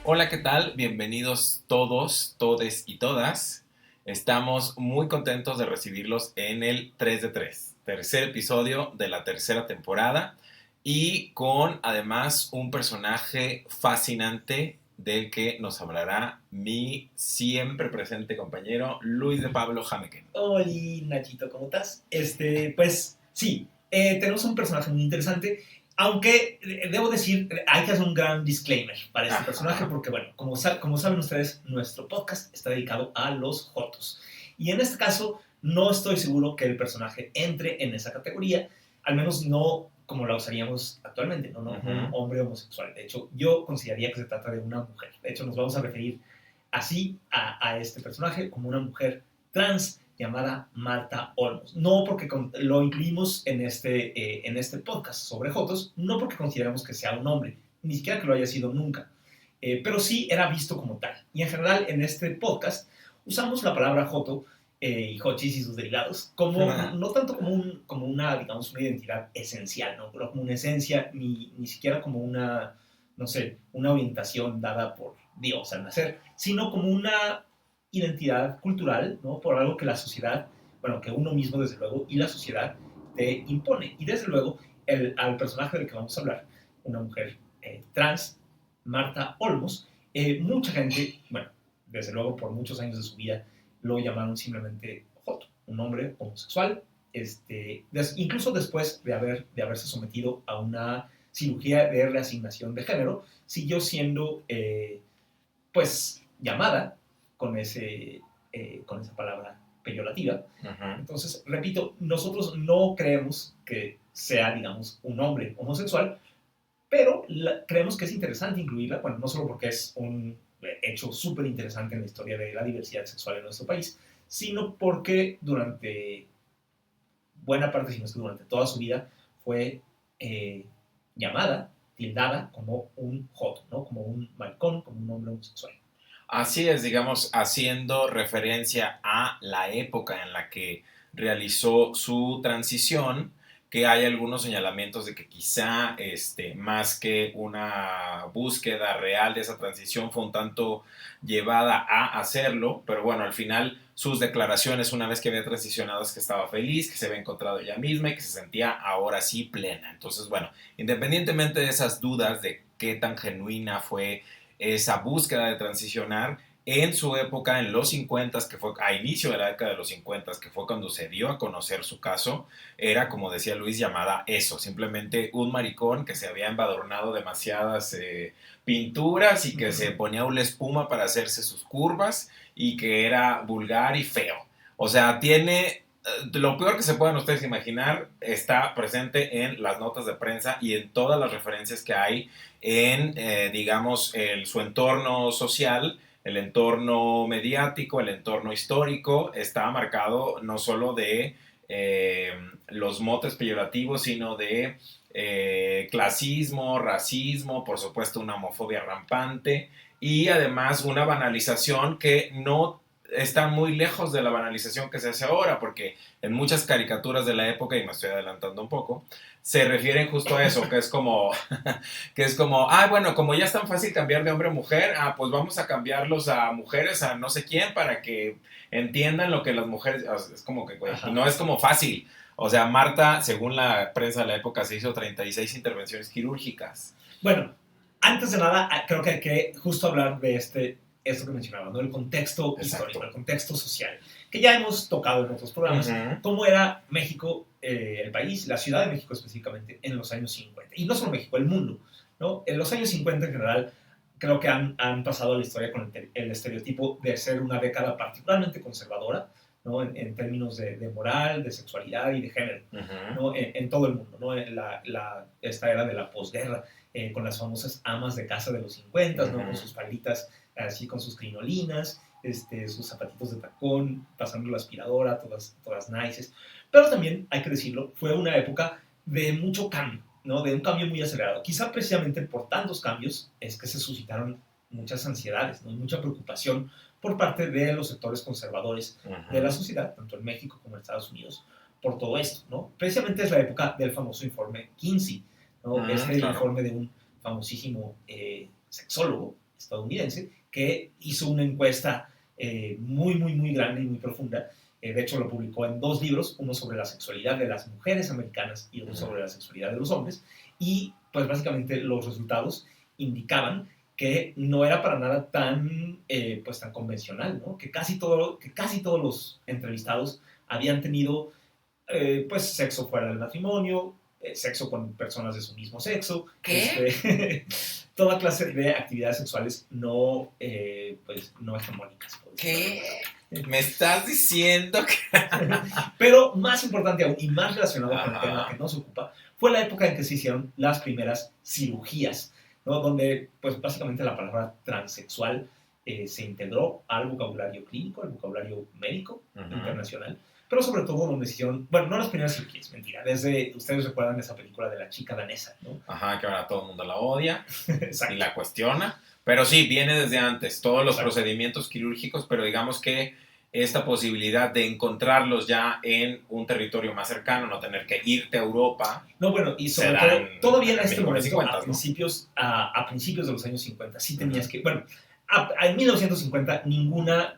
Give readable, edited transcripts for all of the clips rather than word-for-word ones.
Hola, ¿qué tal? Bienvenidos todos, todes y todas. Estamos muy contentos de recibirlos en el 3 de 3, tercer episodio de la tercera temporada y con además un personaje fascinante del que nos hablará mi siempre presente compañero Luis de Pablo Jameken. Hola, Nachito, ¿cómo estás? Pues sí, tenemos un personaje muy interesante, aunque debo decir, hay que hacer un gran disclaimer para este personaje, Ajá. porque bueno, como saben ustedes, nuestro podcast está dedicado a los jotos. Y en este caso, no estoy seguro que el personaje entre en esa categoría, al menos no como la usaríamos actualmente, no como un Uh-huh. hombre homosexual. De hecho, yo consideraría que se trata de una mujer. De hecho, nos vamos a referir así a este personaje como una mujer trans llamada Marta Olmos. No porque lo incluimos en este podcast sobre Jotos, no porque consideramos que sea un hombre, ni siquiera que lo haya sido nunca, pero sí era visto como tal. Y en general en este podcast usamos la palabra Joto y Jochis y sus derivados como, no tanto como una, digamos, una identidad esencial, ¿no? Pero como una esencia, ni siquiera como una, no sé, una orientación dada por Dios al nacer, sino como una identidad cultural, ¿no? Por algo que la sociedad, bueno, que uno mismo desde luego y la sociedad te impone. Y desde luego al personaje del que vamos a hablar, una mujer trans, Marta Olmos, mucha gente, bueno, desde luego por muchos años de su vida, lo llamaron simplemente Joto, un hombre homosexual, incluso después de haberse sometido a una cirugía de reasignación de género, siguió siendo, pues, llamada con esa palabra peyorativa. Uh-huh. Entonces, repito, nosotros no creemos que sea, digamos, un hombre homosexual, pero creemos que es interesante incluirla, bueno, no solo porque es un hecho súper interesante en la historia de la diversidad sexual en nuestro país, sino porque durante buena parte, si no es que durante toda su vida, fue llamada, tildada como un joto, ¿no? Como un maricón, como un hombre homosexual. Así es, digamos, haciendo referencia a la época en la que realizó su transición, que hay algunos señalamientos de que quizá más que una búsqueda real de esa transición fue un tanto llevada a hacerlo, pero bueno, al final sus declaraciones una vez que había transicionado es que estaba feliz, que se había encontrado ella misma y que se sentía ahora sí plena. Entonces, bueno, independientemente de esas dudas de qué tan genuina fue esa búsqueda de transicionar en su época, en los 50, que fue a inicio de la década de los 50, que fue cuando se dio a conocer su caso, era, como decía Luis, llamada eso, simplemente un maricón que se había embadurnado demasiadas pinturas y que se ponía una espuma para hacerse sus curvas y que era vulgar y feo. O sea, tiene lo peor que se puedan ustedes imaginar está presente en las notas de prensa y en todas las referencias que hay en, digamos, su entorno social, el entorno mediático, el entorno histórico, está marcado no solo de los motes peyorativos, sino de clasismo, racismo, por supuesto una homofobia rampante y además una banalización que no está muy lejos de la banalización que se hace ahora, porque en muchas caricaturas de la época, y me estoy adelantando un poco, se refieren justo a eso, bueno, como ya es tan fácil cambiar de hombre a mujer, pues vamos a cambiarlos a mujeres, a no sé quién, para que entiendan lo que las mujeres, es como que, güey, no es como fácil. O sea, Marta, según la prensa de la época, se hizo 36 intervenciones quirúrgicas. Bueno, antes de nada, creo que hay que justo hablar de esto que mencionaba, ¿no? El contexto histórico, el contexto social, que ya hemos tocado en otros programas, cómo era México, el país, la Ciudad de México específicamente, en los años 50. Y no solo México, el mundo, ¿no? En los años 50 en general, creo que han pasado a la historia con el estereotipo de ser una década particularmente conservadora, ¿no? En términos de moral, de sexualidad y de género, ¿no? En todo el mundo, ¿no? Esta era de la posguerra, con las famosas amas de casa de los 50, ¿no? Con sus falditas, así con sus crinolinas, sus zapatitos de tacón, pasando la aspiradora, todas nices. Pero también, hay que decirlo, fue una época de mucho cambio, ¿no? De un cambio muy acelerado. Quizá precisamente por tantos cambios es que se suscitaron muchas ansiedades, ¿no? Y mucha preocupación por parte de los sectores conservadores de la sociedad, tanto en México como en Estados Unidos, por todo esto, ¿no? Precisamente es la época del famoso informe Kinsey, ¿no? Claro. Informe de un famosísimo sexólogo, estadounidense, que hizo una encuesta muy, muy, muy grande y muy profunda. De hecho, lo publicó en 2 libros, uno sobre la sexualidad de las mujeres americanas y otro sobre la sexualidad de los hombres. Y pues básicamente los resultados indicaban que no era para nada tan, pues, tan convencional, ¿no? Que casi todos los entrevistados habían tenido pues sexo fuera del matrimonio, sexo con personas de su mismo sexo, toda clase de actividades sexuales no, pues, no hegemónicas. ¿Qué? ¿Me estás diciendo que...? Pero más importante aún y más relacionado con el tema que nos ocupa, fue la época en que se hicieron las primeras cirugías, ¿no? Donde pues básicamente la palabra transexual se integró al vocabulario clínico, al vocabulario médico internacional, pero sobre todo donde se hicieron, bueno, no las primeras cirugías, mentira, desde, ustedes recuerdan esa película de la chica danesa, ¿no? Ajá, que ahora todo el mundo la odia y la cuestiona, pero sí, viene desde antes, todos los procedimientos quirúrgicos, pero digamos que esta posibilidad de encontrarlos ya en un territorio más cercano, no tener que irte a Europa. No, bueno, y sobre todo, todavía en este momento, 50, a principios de los años 50, sí tenías que, bueno, en 1950 ninguna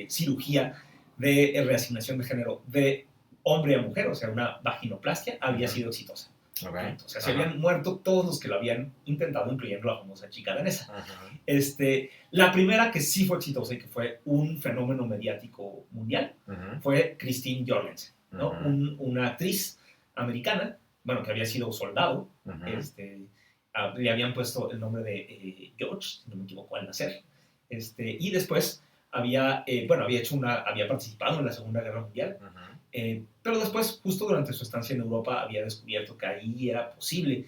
cirugía de reasignación de género de hombre a mujer, o sea, una vaginoplastia, había sido exitosa. Okay. O sea, se habían muerto todos los que lo habían intentado, incluyendo la famosa chica danesa. La primera que sí fue exitosa y que fue un fenómeno mediático mundial fue Christine Jorgensen, ¿no? Una actriz americana, bueno, que había sido soldado, le habían puesto el nombre de George, si no me equivoco, al nacer, y después había participado en la Segunda Guerra Mundial, pero después, justo durante su estancia en Europa, había descubierto que ahí era posible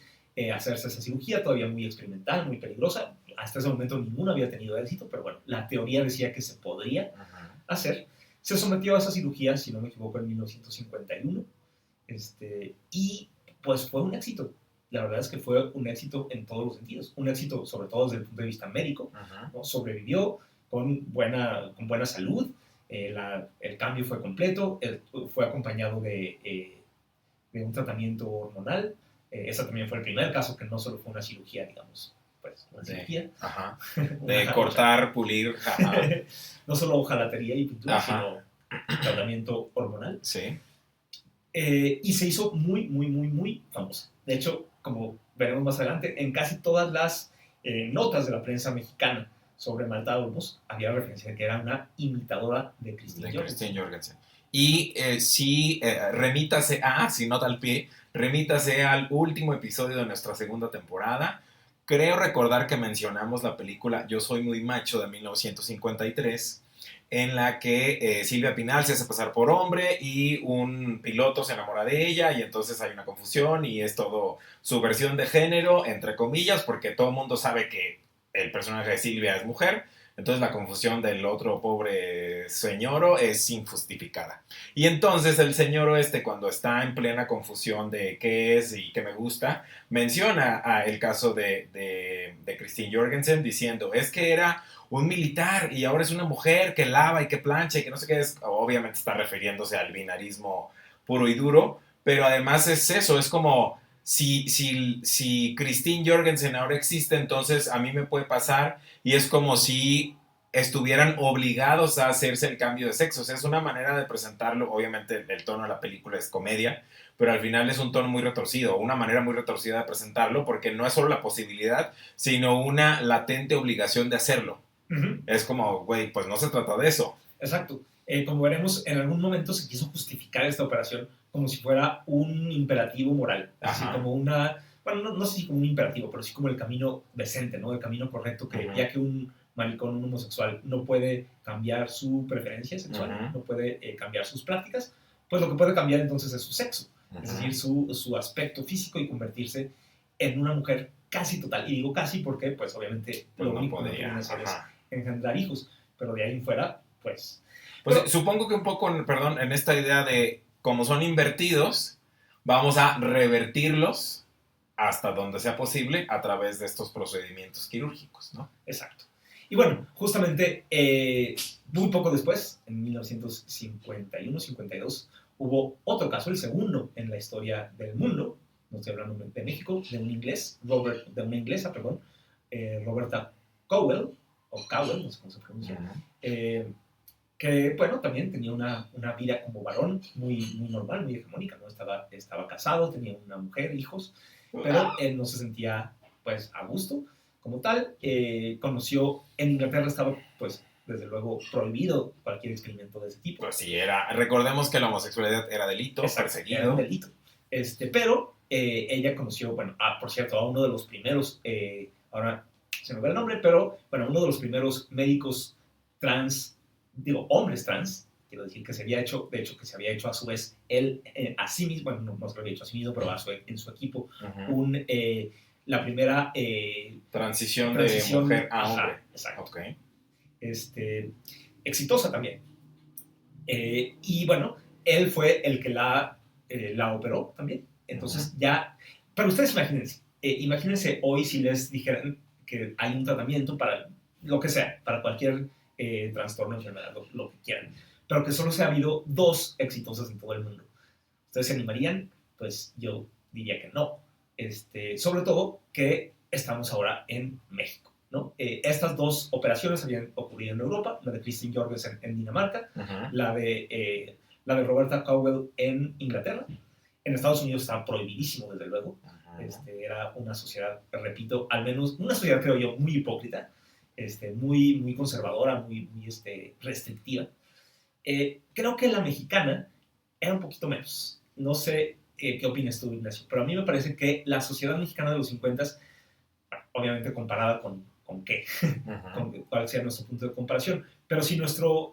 hacerse esa cirugía, todavía muy experimental, muy peligrosa. Hasta ese momento ninguno había tenido éxito, pero bueno, la teoría decía que se podría hacer. Se sometió a esa cirugía, si no me equivoco, en 1951, y pues fue un éxito. La verdad es que fue un éxito en todos los sentidos, un éxito sobre todo desde el punto de vista médico, ¿no? Sobrevivió con buena salud, el cambio fue completo, fue acompañado de un tratamiento hormonal. Ese también fue el primer caso que no solo fue una cirugía, digamos, pues una cirugía. De cortar, pulir. No solo hojalatería y pintura, sino tratamiento hormonal. Sí. Y se hizo muy, muy, muy, muy famosa. De hecho, como veremos más adelante, en casi todas las notas de la prensa mexicana sobre Malta Olmos había referencia de que era una imitadora de Christine Jorgensen. Y remítase si nota al pie, remítase al último episodio de nuestra segunda temporada. Creo recordar que mencionamos la película Yo soy muy macho de 1953, en la que Silvia Pinal se hace pasar por hombre y un piloto se enamora de ella y entonces hay una confusión y es todo subversión de género, entre comillas, porque todo el mundo sabe que el personaje de Silvia es mujer, entonces la confusión del otro pobre señoro es injustificada. Y entonces el señoro cuando está en plena confusión de qué es y qué me gusta, menciona el caso de Christine Jorgensen diciendo, es que era un militar y ahora es una mujer que lava y que plancha y que no sé qué es. Obviamente está refiriéndose al binarismo puro y duro, pero además es eso, es como... Si Christine Jorgensen ahora existe, entonces a mí me puede pasar y es como si estuvieran obligados a hacerse el cambio de sexo. O sea, es una manera de presentarlo. Obviamente el tono de la película es comedia, pero al final es un tono muy retorcido, una manera muy retorcida de presentarlo, porque no es solo la posibilidad, sino una latente obligación de hacerlo. Es como, güey, pues no se trata de eso. Exacto. Como veremos, en algún momento se quiso justificar esta operación como si fuera un imperativo moral, así como una, bueno, no sé si como un imperativo, pero sí como el camino decente, ¿no? El camino correcto, que ya que un maricón, un homosexual, no puede cambiar su preferencia sexual, no puede cambiar sus prácticas, pues lo que puede cambiar entonces es su sexo, es decir, su aspecto físico y convertirse en una mujer casi total. Y digo casi porque, pues obviamente, pues lo no único que podría pueden hacer es engendrar hijos, pero de ahí en fuera, pues... Pues supongo que un poco, perdón, en esta idea de como son invertidos, vamos a revertirlos hasta donde sea posible a través de estos procedimientos quirúrgicos, ¿no? Exacto. Y bueno, justamente muy poco después, en 1951-52, hubo otro caso, el segundo en la historia del mundo, no estoy hablando de México, de una inglesa, Roberta Cowell, o Cowell, no sé cómo se pronuncia, que, bueno, también tenía una vida como varón muy normal, muy hegemónica, ¿no? Estaba casado, tenía una mujer, hijos, pero él no se sentía, pues, a gusto como tal. Conoció, en Inglaterra estaba, pues, desde luego, prohibido cualquier experimento de ese tipo. Pues sí, recordemos que la homosexualidad era delito, Exacto, perseguido. era un delito. Pero ella conoció, bueno, por cierto, a uno de los primeros, ahora se me va el nombre, pero, bueno, uno de los primeros médicos trans, digo, hombres trans, quiero decir que se había hecho, de hecho, que se había hecho a su vez él, a sí mismo, bueno, no se lo había hecho a sí mismo, pero en su equipo, la primera transición de mujer a hombre. Ajá, exacto. Okay. Exitosa también. Y bueno, él fue el que la operó también. Entonces ya, pero ustedes imagínense hoy si les dijeran que hay un tratamiento para lo que sea, para cualquier trastorno, enfermedad, lo que quieran, pero que solo se ha habido 2 exitosas en todo el mundo. ¿Ustedes se animarían? Pues yo diría que no. Sobre todo que estamos ahora en México, ¿no? Estas 2 operaciones habían ocurrido en Europa, la de Christine Jorgensen en Dinamarca, la de Roberta Cowell en Inglaterra. En Estados Unidos estaba prohibidísimo, desde luego. Era una sociedad, repito, al menos una sociedad, creo yo, muy hipócrita, muy conservadora, muy restrictiva. Creo que la mexicana era un poquito menos. No sé qué opinas tú, Ignacio, pero a mí me parece que la sociedad mexicana de los 50, obviamente comparada con qué, con cuál sea nuestro punto de comparación, pero si nuestro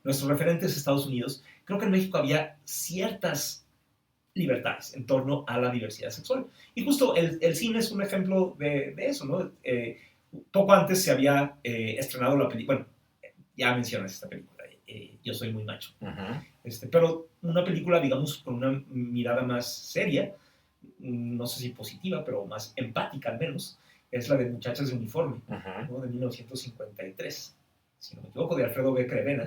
referente es Estados Unidos, creo que en México había ciertas libertades en torno a la diversidad sexual. Y justo el cine es un ejemplo de eso, ¿no? Poco antes se había estrenado la película, bueno, ya mencionas esta película, Yo soy muy macho. Pero una película, digamos, con una mirada más seria, no sé si positiva, pero más empática al menos, es la de Muchachas de Uniforme, ¿no? De 1953, si no me equivoco, de Alfredo B. Crevena.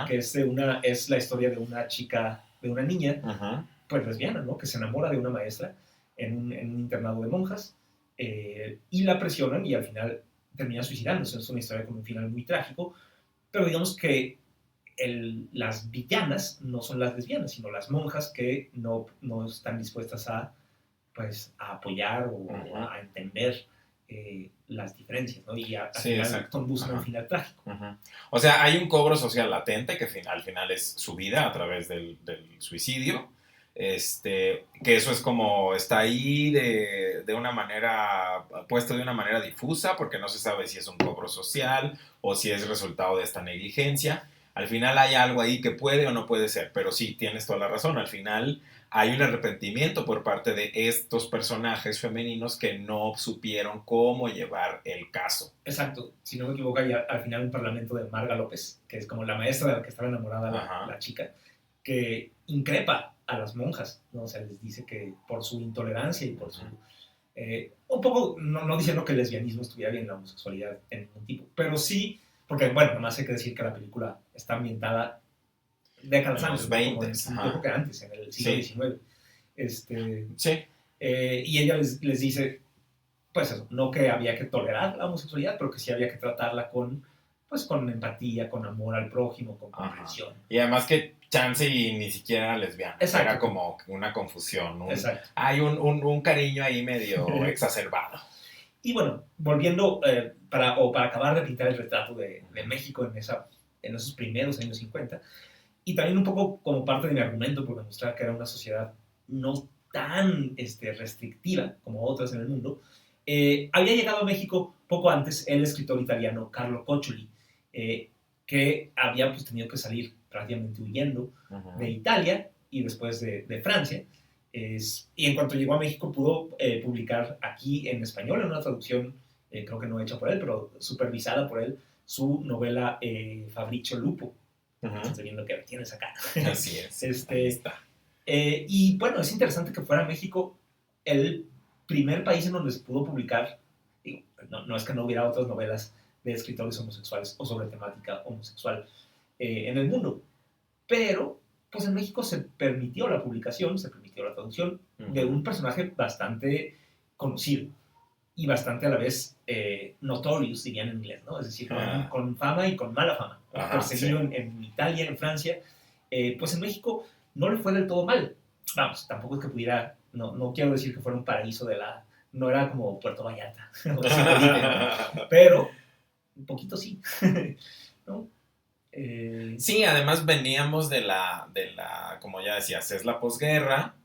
Que es la historia de una chica, de una niña, pues lesbiana, ¿no? Que se enamora de una maestra en un internado de monjas, y la presionan y al final termina suicidándose. Es una historia con un final muy trágico, pero digamos que las villanas no son las lesbianas, sino las monjas que no están dispuestas a apoyar o a entender las diferencias, ¿no? Y al final conducen a un final trágico. O sea, hay un cobro social latente que al final es su vida a través del suicidio. Que eso es como está ahí de una manera, puesto de una manera difusa, porque no se sabe si es un cobro social o si es resultado de esta negligencia. Al final hay algo ahí que puede o no puede ser, pero sí, tienes toda la razón. Al final hay un arrepentimiento por parte de estos personajes femeninos que no supieron cómo llevar el caso. Exacto. Si no me equivoco, hay al final un parlamento de Marga López, que es como la maestra de la que estaba enamorada la chica, que increpa a las monjas, ¿no? O sea, les dice que por su intolerancia y por su... un poco, no diciendo que el lesbianismo estuviera bien, la homosexualidad en ningún tipo, pero sí, porque, bueno, además hay que decir que la película está ambientada décadas antes, los 20, yo creo que antes, en el siglo XIX. Sí. Y ella les dice, pues eso, no que había que tolerar la homosexualidad, pero que sí había que tratarla con empatía, con amor al prójimo, con comprensión. Y además que chance y ni siquiera era lesbiana. Exacto. Era como una confusión. Exacto. Hay un cariño ahí medio exacerbado. Y bueno, volviendo, para acabar de pintar el retrato de México en esos primeros años 50, y también un poco como parte de mi argumento, por demostrar que era una sociedad no tan restrictiva como otras en el mundo, había llegado a México poco antes el escritor italiano Carlo Coccioli, que había tenido que salir prácticamente huyendo de Italia y después de Francia. Y en cuanto llegó a México pudo publicar aquí en español, en una traducción creo que no hecha por él, pero supervisada por él, su novela Fabricio Lupo. Estoy viendo que tienes acá. Así es. Ahí está. Y bueno, es interesante que fuera México el primer país en donde se pudo publicar, no es que no hubiera otras novelas de escritores homosexuales o sobre temática homosexual en el mundo, pero pues en México se permitió la publicación, se permitió la traducción de un personaje bastante conocido. y bastante a la vez notorious, dirían en inglés, ¿no? Es decir, con fama y con mala fama. Perseguido en Italia, en Francia. Pues en México no le fue del todo mal. Vamos, tampoco es que pudiera, no quiero decir que fuera un paraíso no era como Puerto Vallarta, o Cipolite, ¿no? Pero un poquito sí, ¿no? Sí, además veníamos de como ya decías, es la posguerra,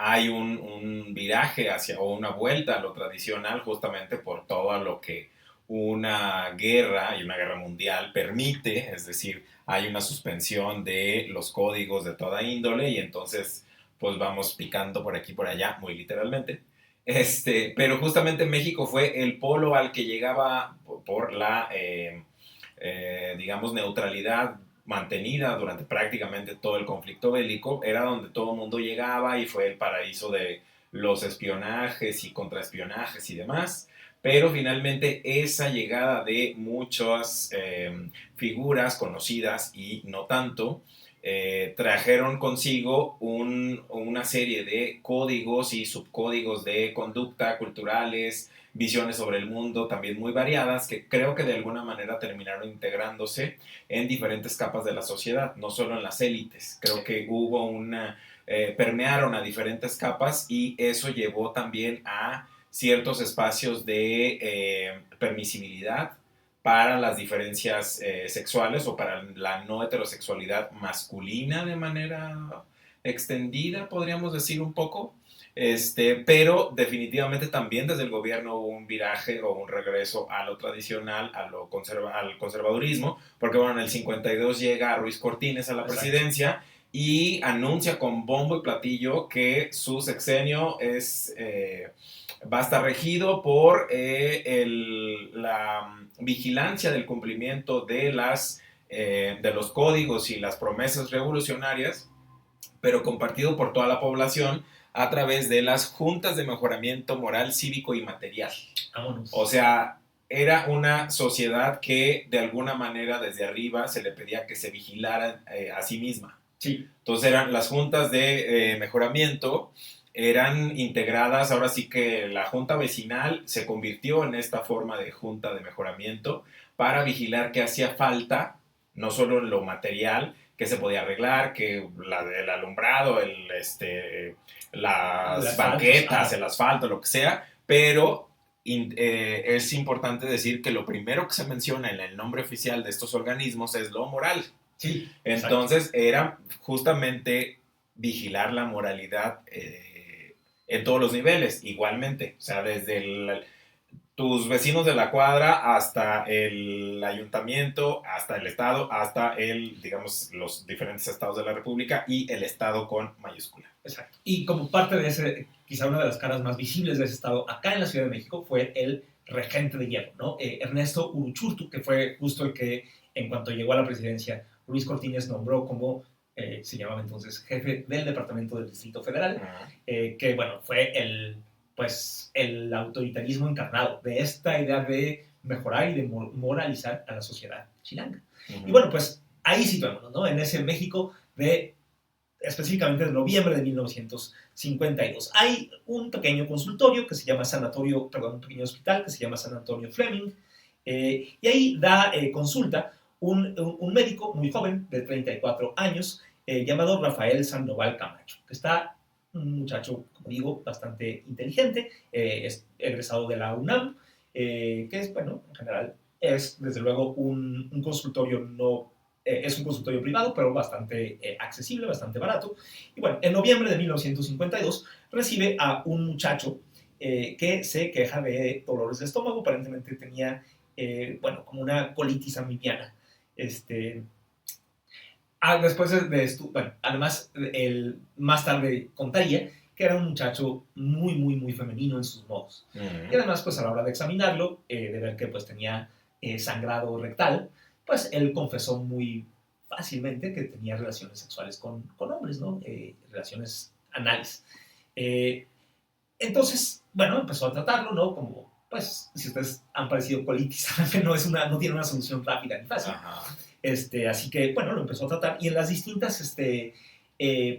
hay un viraje o una vuelta a lo tradicional justamente por todo lo que una guerra y una guerra mundial permite, es decir, hay una suspensión de los códigos de toda índole y entonces pues vamos picando por aquí y por allá, muy literalmente. Pero justamente México fue el polo al que llegaba por la, digamos, neutralidad mantenida durante prácticamente todo el conflicto bélico, era donde todo el mundo llegaba y fue el paraíso de los espionajes y contraespionajes y demás, pero finalmente esa llegada de muchas figuras conocidas y no tanto, trajeron consigo una serie de códigos y subcódigos de conducta culturales, visiones sobre el mundo también muy variadas que creo que de alguna manera terminaron integrándose en diferentes capas de la sociedad, no solo en las élites. Creo que hubo permearon a diferentes capas y eso llevó también a ciertos espacios de permisibilidad para las diferencias sexuales o para la no heterosexualidad masculina de manera extendida, podríamos decir un poco. Pero definitivamente también desde el gobierno hubo un viraje o un regreso a lo tradicional, al conservadurismo, porque bueno, en el 52 llega Ruiz Cortines a la presidencia y anuncia con bombo y platillo que su sexenio va a estar regido por la vigilancia del cumplimiento de los códigos y las promesas revolucionarias, pero compartido por toda la población a través de las juntas de mejoramiento moral, cívico y material. Vámonos. O sea, era una sociedad que de alguna manera desde arriba se le pedía que se vigilara a sí misma. Sí. Entonces eran las juntas de mejoramiento, eran integradas, ahora sí que la junta vecinal se convirtió en esta forma de junta de mejoramiento para vigilar que hacía falta, no solo en lo material, que se podía arreglar, que el alumbrado, las banquetas, el asfalto, lo que sea, pero es importante decir que lo primero que se menciona en el nombre oficial de estos organismos es lo moral. Sí, entonces era justamente vigilar la moralidad en todos los niveles, igualmente, o sea, desde tus vecinos de la cuadra hasta el ayuntamiento, hasta el estado, hasta digamos, los diferentes estados de la república y el estado con mayúscula. Exacto. Y como parte de ese, quizá una de las caras más visibles de ese estado acá en la Ciudad de México fue el regente de hierro, ¿no? Ernesto Uruchurtu, que fue justo el que, en cuanto llegó a la presidencia, Ruiz Cortines nombró como, se llamaba entonces, jefe del Departamento del Distrito Federal, que, bueno, fue el autoritarismo encarnado de esta idea de mejorar y de moralizar a la sociedad chilanga. Y bueno, pues ahí situémonos, ¿no? En ese México específicamente de noviembre de 1952. Hay un pequeño consultorio que se llama un pequeño hospital que se llama San Antonio Fleming, y ahí da consulta un médico muy joven, de 34 años, llamado Rafael Sandoval Camacho, que está un muchacho, como digo, bastante inteligente, es egresado de la UNAM, que es, bueno, en general, es desde luego un consultorio es un consultorio privado, pero bastante accesible, bastante barato. Y bueno, en noviembre de 1952 recibe a un muchacho que se queja de dolores de estómago. Aparentemente tenía, como una colitis amibiana. Después de esto, bueno, además, más tarde contaría que era un muchacho muy, muy, muy femenino en sus modos. Y además, pues a la hora de examinarlo, de ver que pues tenía sangrado rectal, pues él confesó muy fácilmente que tenía relaciones sexuales con hombres, ¿no? Relaciones anales. Entonces, bueno, empezó a tratarlo, ¿no? Como, pues, si ustedes han padecido colitis, no tiene una solución rápida ni fácil. Así que, bueno, lo empezó a tratar y en las distintas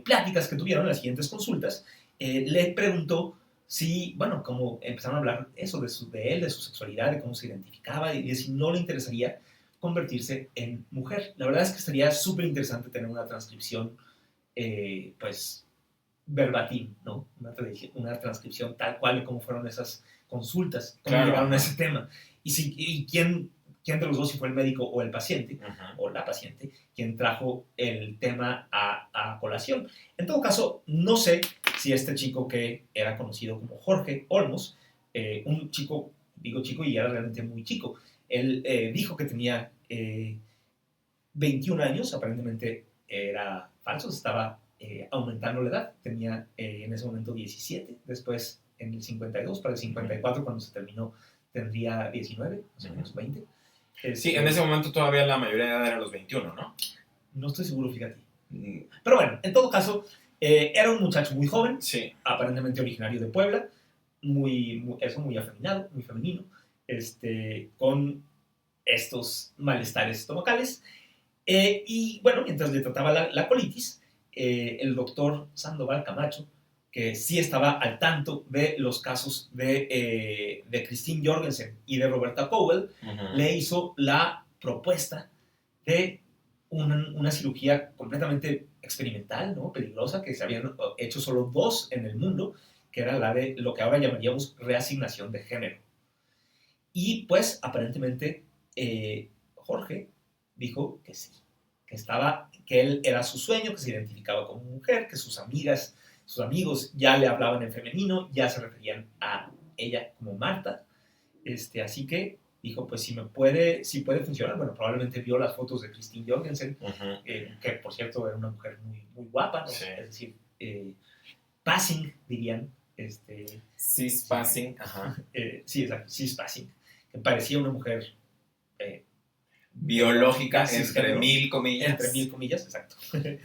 pláticas que tuvieron, en las siguientes consultas, le preguntó sí, bueno, como empezaron a hablar eso, de él, de su sexualidad, de cómo se identificaba, y de si no le interesaría convertirse en mujer. La verdad es que sería súper interesante tener una transcripción, pues, verbatim, ¿no? Una transcripción tal cual de cómo fueron esas consultas, cómo Claro, llegaron a ajá. ese tema. Y quién de los dos, si fue el médico o el paciente, Ujú. o la paciente, quien trajo el tema a colación. En todo caso, no sé si este chico que era conocido como Jorge Olmos, un chico, digo chico y era realmente muy chico, él dijo que tenía 21 años, aparentemente era falso, estaba aumentando la edad, tenía en ese momento 17, después en el 52, para el 54 cuando se terminó tendría 19, más o menos 20. Sí, en ese Este, momento todavía la mayoría de edad era los 21, ¿no? no estoy seguro, fíjate. Mm, Pero bueno, en todo caso, era un muchacho muy joven, sí. aparentemente originario de Puebla, muy afeminado, muy femenino, con estos malestares estomacales. Y bueno, mientras le trataba la colitis, el doctor Sandoval Camacho, que sí estaba al tanto de los casos de Christine Jorgensen y de Roberta Powell, Ujú. le hizo la propuesta de una cirugía completamente experimental, ¿no? Peligrosa, que se habían hecho solo dos en el mundo, que era la de lo que ahora llamaríamos reasignación de género. Y pues aparentemente Jorge dijo que sí, que él era su sueño, que se identificaba como mujer, que sus amigas, sus amigos ya le hablaban en femenino, ya se referían a ella como Marta. Así que dijo, pues si puede funcionar, bueno, probablemente vio las fotos de Christine Jorgensen, Ujú. que por cierto era una mujer muy, muy guapa, ¿no? Sí. Es decir, passing, dirían, Cis sí, passing, ajá. sí, exacto, cis passing, que parecía una mujer eh, Biológica, entre cisgénero, mil entre mil comillas. comillas, exacto.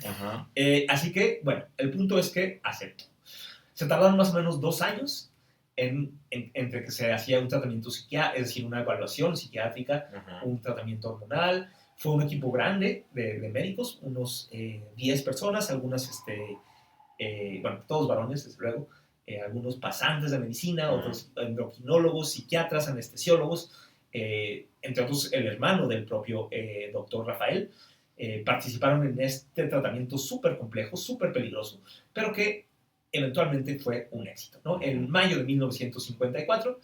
Ajá. Así que, bueno, el punto es que aceptó. Se tardaron más o menos 2 años entre que se hacía un tratamiento psiquiátrico, es decir, una evaluación psiquiátrica, Ujú. un tratamiento hormonal. Fue un equipo grande de médicos, unos 10 personas, algunas, bueno, todos varones, desde luego, algunos pasantes de medicina, Ujú. otros endocrinólogos, psiquiatras, anestesiólogos, entre otros el hermano del propio doctor Rafael, participaron en este tratamiento súper complejo, súper peligroso, pero que eventualmente fue un éxito, ¿no? En Ujú. mayo de 1954,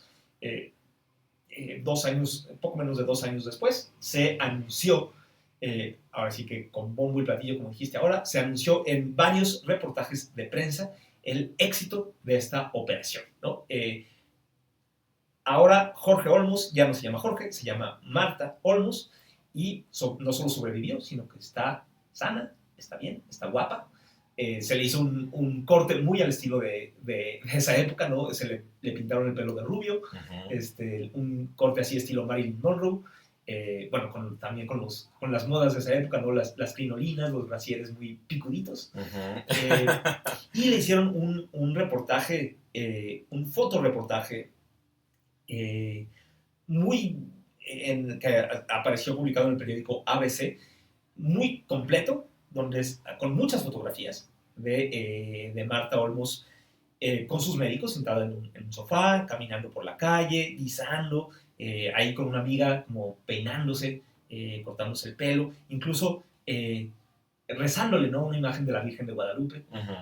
2 años, poco menos de 2 años después, se anunció, ahora sí que con bombo y platillo, como dijiste ahora, se anunció en varios reportajes de prensa el éxito de esta operación, ¿no? Ahora Jorge Olmos ya no se llama Jorge, se llama Marta Olmos y no solo sobrevivió, sino que está sana, está bien, está guapa. Se le hizo un corte muy al estilo de esa época, ¿no? Le pintaron el pelo de rubio, Ujú. un corte así estilo Marilyn Monroe. Bueno, también con las modas de esa época, ¿no? Las crinolinas, los brasieres muy picuditos. Ujú. Y le hicieron un reportaje, un fotoreportaje eh, que apareció publicado en el periódico ABC, muy completo, con muchas fotografías de Marta Olmos con sus médicos, sentada en un sofá, caminando por la calle, guisando, ahí con una amiga como peinándose, cortándose el pelo, incluso rezándole, ¿no? Una imagen de la Virgen de Guadalupe. Ujú.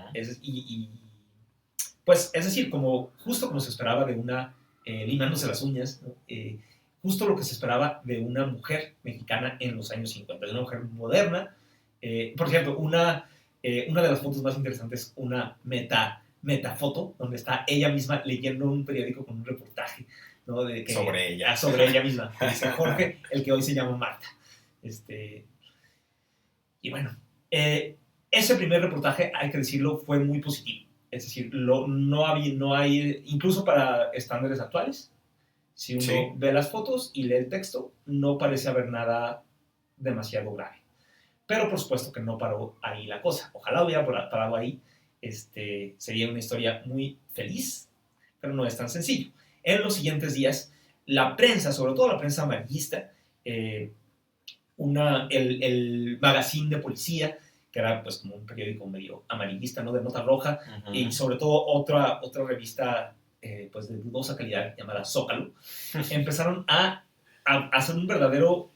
Pues, es decir, como justo como se esperaba de una, limándose las uñas, ¿no? Justo lo que se esperaba de una mujer mexicana en los años 50, de una mujer moderna. Por cierto, una de las fotos más interesantes, una metafoto, donde está ella misma leyendo un periódico con un reportaje, ¿no? Sobre ella. Sobre ella misma, que dice Jorge, el que hoy se llama Marta. Y bueno, ese primer reportaje, hay que decirlo, fue muy positivo. Es decir, no hay, incluso para estándares actuales, si uno Sí. ve las fotos y lee el texto, no parece haber nada demasiado grave. Pero por supuesto que no paró ahí la cosa. Ojalá hubiera parado ahí. Sería una historia muy feliz, pero no es tan sencillo. En los siguientes días, la prensa, sobre todo la prensa amarillista, eh, el magazine de policía, que era pues como un periódico medio amarillista, ¿no? De nota roja, y Ujú. sobre todo otra revista pues de dudosa calidad, llamada Zócalo, empezaron a hacer un verdadero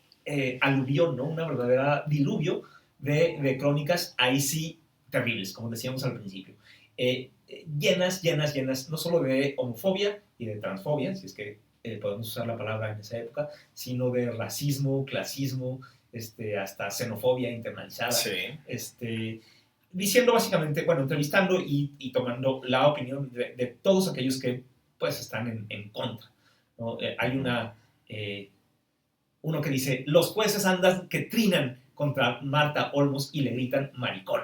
aluvión, ¿no? Una verdadera diluvio de crónicas, ahí sí, terribles, como decíamos al principio. Llenas, llenas, llenas, no solo de homofobia y de transfobia, si es que podemos usar la palabra en esa época, sino de racismo, clasismo, hasta xenofobia internalizada. Sí. Diciendo básicamente, bueno, entrevistando y tomando la opinión de todos aquellos que pues están en contra, ¿no? Hay uno que dice, los jueces andan que trinan contra Marta Olmos y le gritan maricón.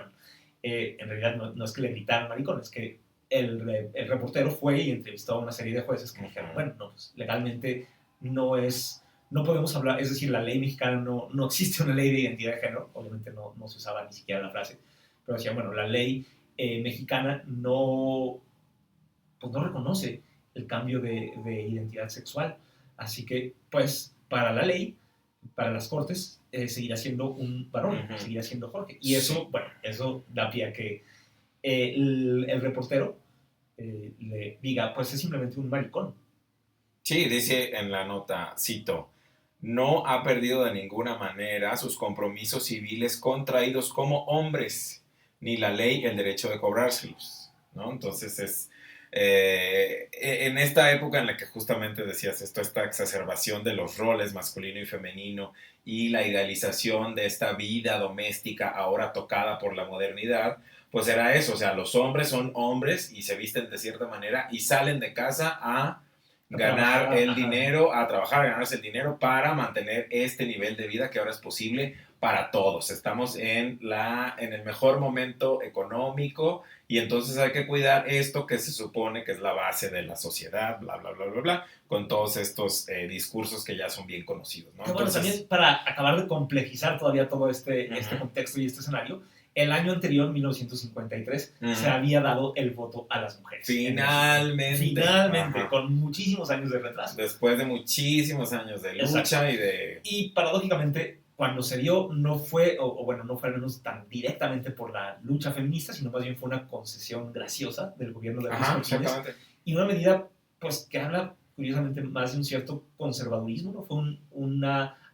En realidad no es que le gritaran maricón, es que el reportero fue y entrevistó a una serie de jueces que dijeron, bueno, no, pues, legalmente no podemos hablar, es decir, la ley mexicana no existe una ley de identidad de género, obviamente no se usaba ni siquiera la frase, pero decían, bueno, la ley mexicana pues no reconoce el cambio de identidad sexual, así que, pues, para la ley, para las cortes, seguirá siendo un varón, seguirá siendo Jorge. Y eso, bueno, eso da pie a que el reportero le diga, pues es simplemente un maricón. Sí, dice en la nota, cito, no ha perdido de ninguna manera sus compromisos civiles contraídos como hombres, ni la ley el derecho de cobrárselos, ¿no? Entonces en esta época en la que justamente decías esto, esta exacerbación de los roles masculino y femenino y la idealización de esta vida doméstica ahora tocada por la modernidad, pues era eso, o sea, los hombres son hombres y se visten de cierta manera y salen de casa a ganar el dinero, a trabajar, a ganarse el dinero para mantener este nivel de vida que ahora es posible para todos. Estamos en el mejor momento económico y entonces hay que cuidar esto que se supone que es la base de la sociedad, bla, bla, bla, bla, bla, con todos estos discursos que ya son bien conocidos, ¿no? Entonces, bueno, también para acabar de complejizar todavía todo este contexto y este escenario, el año anterior, 1953, se había dado el voto a las mujeres. Finalmente. Con muchísimos años de retraso. Después de muchísimos años de lucha. Exacto. Y paradójicamente, cuando se dio, no fue al menos tan directamente por la lucha feminista, sino más bien fue una concesión graciosa del gobierno de las elecciones. Y una medida, pues, que habla, curiosamente, más de un cierto conservadurismo, ¿no? Fue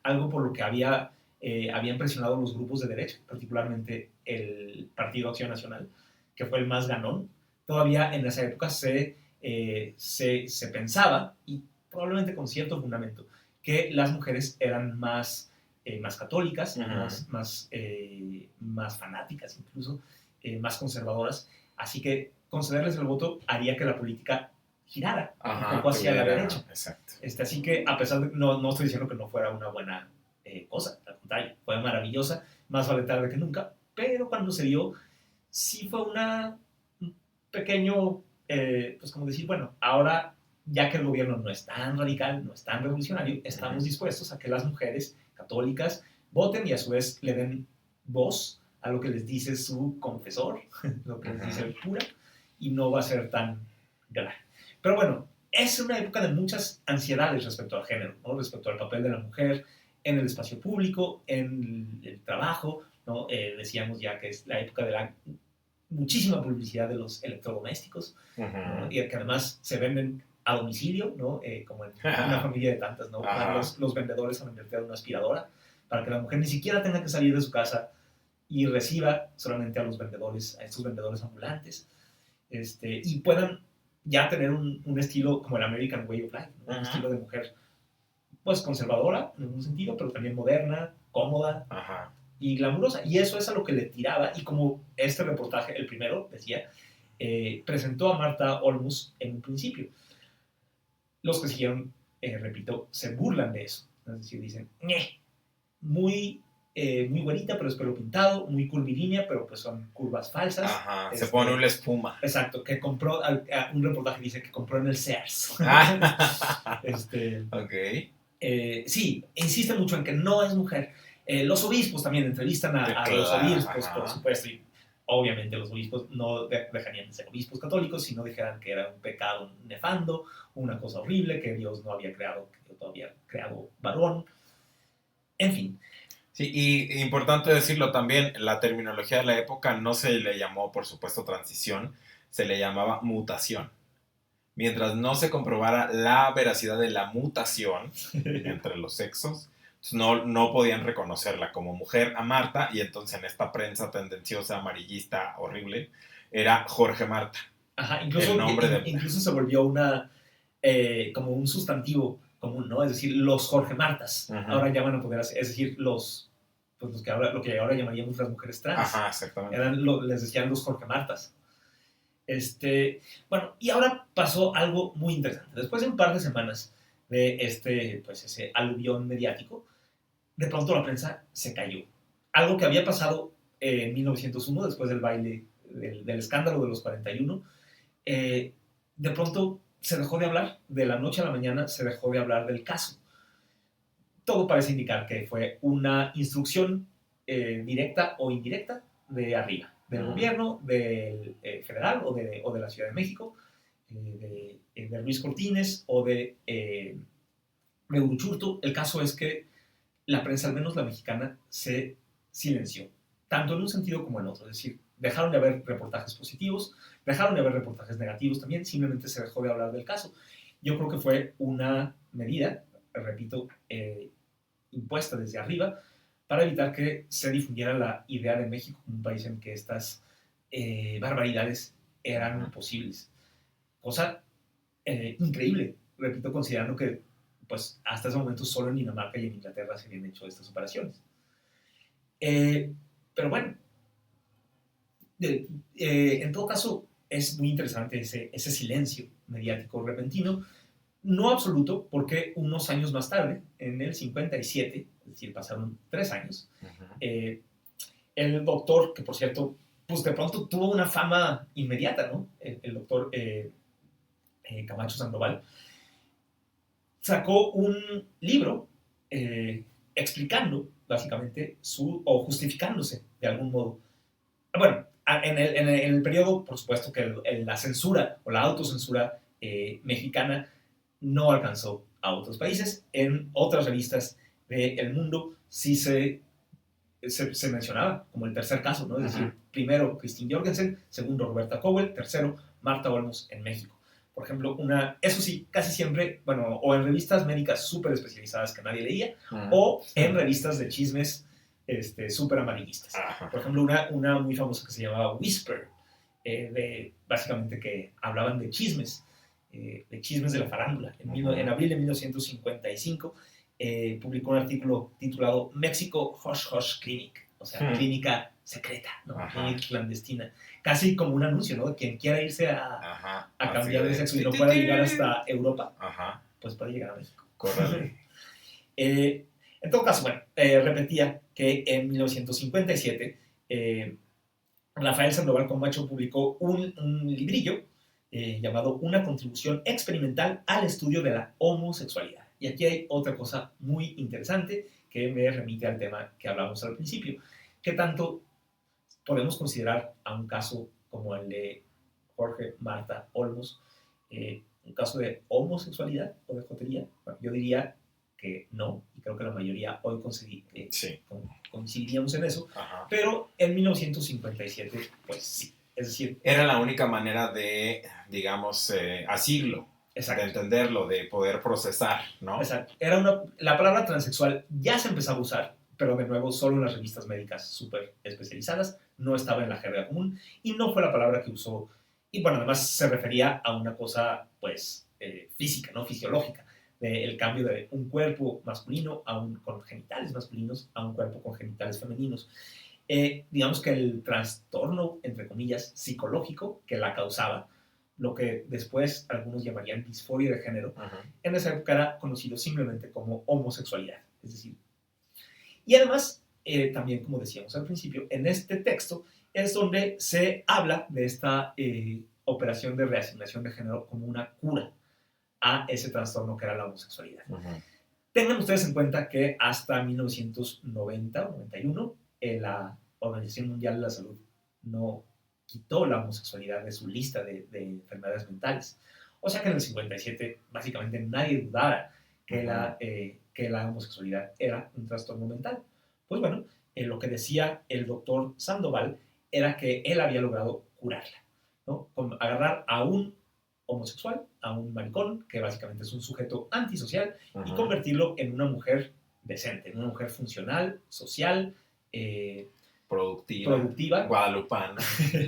algo por lo que habían presionado los grupos de derecha, particularmente el Partido Acción Nacional, que fue el más ganón. Todavía en esa época se pensaba, y probablemente con cierto fundamento, que las mujeres eran más católicas, más fanáticas incluso, más conservadoras. Así que concederles el voto haría que la política girara un poco hacia la derecha. Exacto. Así que, a pesar de no estoy diciendo que no fuera una buena cosa, al contrario, fue maravillosa, más vale tarde que nunca, pero cuando se dio, sí fue un pequeño, pues como decir, bueno, ahora ya que el gobierno no es tan radical, no es tan revolucionario, estamos dispuestos a que las mujeres católicas voten y a su vez le den voz a lo que les dice su confesor, lo que les dice el cura, y no va a ser tan grave. Pero bueno, es una época de muchas ansiedades respecto al género, ¿no? Respecto al papel de la mujer en el espacio público, en el trabajo, ¿no? Decíamos ya que es la época de la muchísima publicidad de los electrodomésticos, ¿no? Y que además se venden a domicilio, ¿no? Como en una familia de tantas, ¿no? Los vendedores a venderte una aspiradora para que la mujer ni siquiera tenga que salir de su casa y reciba solamente a estos vendedores ambulantes, y puedan ya tener un estilo como el American Way of Life, ¿no? Un estilo de mujer pues conservadora en algún sentido, pero también moderna, cómoda y glamurosa. Y eso es a lo que le tiraba. Y como este reportaje, el primero, decía, presentó a Marta Olmos en un principio. Los que siguieron, repito, se burlan de eso. Es decir, dicen, muy güerita, pero es pelo pintado, muy curvilínea, pero pues son curvas falsas. Se pone una espuma. Exacto, que compró, un reportaje dice que compró en el Sears. Ok. Sí, insiste mucho en que no es mujer. Los obispos también entrevistan a los obispos, por supuesto, y obviamente los obispos no dejarían de ser obispos católicos si no dijeran que era un pecado nefando, una cosa horrible, que Dios no había creado varón. En fin. Sí, y importante decirlo también, la terminología de la época no se le llamó, por supuesto, transición, se le llamaba mutación. mientras no se comprobara la veracidad de la mutación entre los sexos, pues no podían reconocerla como mujer a Marta, y entonces en esta prensa tendenciosa, amarillista, horrible, era Jorge Marta, Ajá, el nombre de... incluso se volvió como un sustantivo común, ¿no? Es decir, los Jorge Martas. Ahora llaman a poder hacer, es decir, pues lo que ahora llamaríamos las mujeres trans. Ajá, exactamente. Les decían los Jorge Martas. Bueno, y ahora pasó algo muy interesante. Después de un par de semanas de ese aluvión mediático, de pronto la prensa se cayó. Algo que había pasado en 1901, después del baile, del escándalo de los 41, de pronto se dejó de hablar, de la noche a la mañana se dejó de hablar del caso. Todo parece indicar que fue una instrucción directa o indirecta de arriba, del gobierno, del federal o de la Ciudad de México, de Luis Cortines o de Uruchurtu. El caso es que la prensa, al menos la mexicana, se silenció, tanto en un sentido como en otro. Es decir, dejaron de haber reportajes positivos, dejaron de haber reportajes negativos también, simplemente se dejó de hablar del caso. Yo creo que fue una medida, repito, impuesta desde arriba para evitar que se difundiera la idea de México como un país en que estas barbaridades eran posibles. Cosa increíble, repito, considerando que pues hasta ese momento solo en Dinamarca y en Inglaterra se habían hecho estas operaciones. Pero bueno, en todo caso es muy interesante ese silencio mediático repentino, no absoluto, porque unos años más tarde, en el 57, es decir, pasaron 3 años, el doctor, que por cierto, pues de pronto tuvo una fama inmediata, ¿no? El doctor Camacho Sandoval, sacó un libro explicando, básicamente, o justificándose de algún modo. Bueno, en el periodo, por supuesto, que la censura o la autocensura mexicana no alcanzó a otros países. En otras revistas del mundo sí se mencionaba como el tercer caso, ¿no? Es decir, primero Christine Jorgensen, segundo Roberta Cowell, tercero Marta Olmos en México. Por ejemplo, eso sí, casi siempre, bueno, o en revistas médicas súper especializadas que nadie leía, o en revistas de chismes súper amarillistas. Por ejemplo, una muy famosa que se llamaba Whisper, básicamente que hablaban de chismes de la farándula. En abril de 1955 publicó un artículo titulado México Hush Hush Clinic, o sea, clínica secreta, ¿no? Clandestina. Casi como un anuncio, ¿no? Quien quiera irse a cambiar de sexo y no pueda llegar hasta Europa, pues puede llegar a México. Correcto. En todo caso, bueno, repetía que en 1957 Rafael Sandoval Camacho publicó un librillo llamado Una contribución experimental al estudio de la homosexualidad. Y aquí hay otra cosa muy interesante que me remite al tema que hablábamos al principio. ¿Qué tanto podemos considerar a un caso como el de Jorge Marta Olmos un caso de homosexualidad o de jotería? Bueno, yo diría que no, y creo que la mayoría hoy coincidiríamos en eso, pero en 1957, pues sí. Es decir, era la única manera de, digamos, asirlo, de entenderlo, de poder procesar, ¿no? Exacto. La palabra transexual ya se empezaba a usar, pero de nuevo solo en las revistas médicas súper especializadas, no estaba en la jerga común, y no fue la palabra que usó, y bueno, además se refería a una cosa, pues, física, ¿no? Fisiológica, el cambio de un cuerpo masculino con genitales masculinos a un cuerpo con genitales femeninos. Digamos que el trastorno, entre comillas, psicológico que la causaba, lo que después algunos llamarían disforia de género, en esa época era conocido simplemente como homosexualidad. Es decir, y además, también como decíamos al principio, en este texto es donde se habla de esta operación de reasignación de género como una cura a ese trastorno que era la homosexualidad. Tengan ustedes en cuenta que hasta 1990 o 91 la Organización Mundial de la Salud no quitó la homosexualidad de su lista de enfermedades mentales. O sea que en el 57 básicamente nadie dudara que la homosexualidad era un trastorno mental. Pues bueno, lo que decía el doctor Sandoval era que él había logrado curarla, ¿no? Agarrar a un homosexual, a un maricón, que básicamente es un sujeto antisocial, y Ujú. convertirlo en una mujer decente, en una mujer funcional, social, Productiva, productiva guadalupana,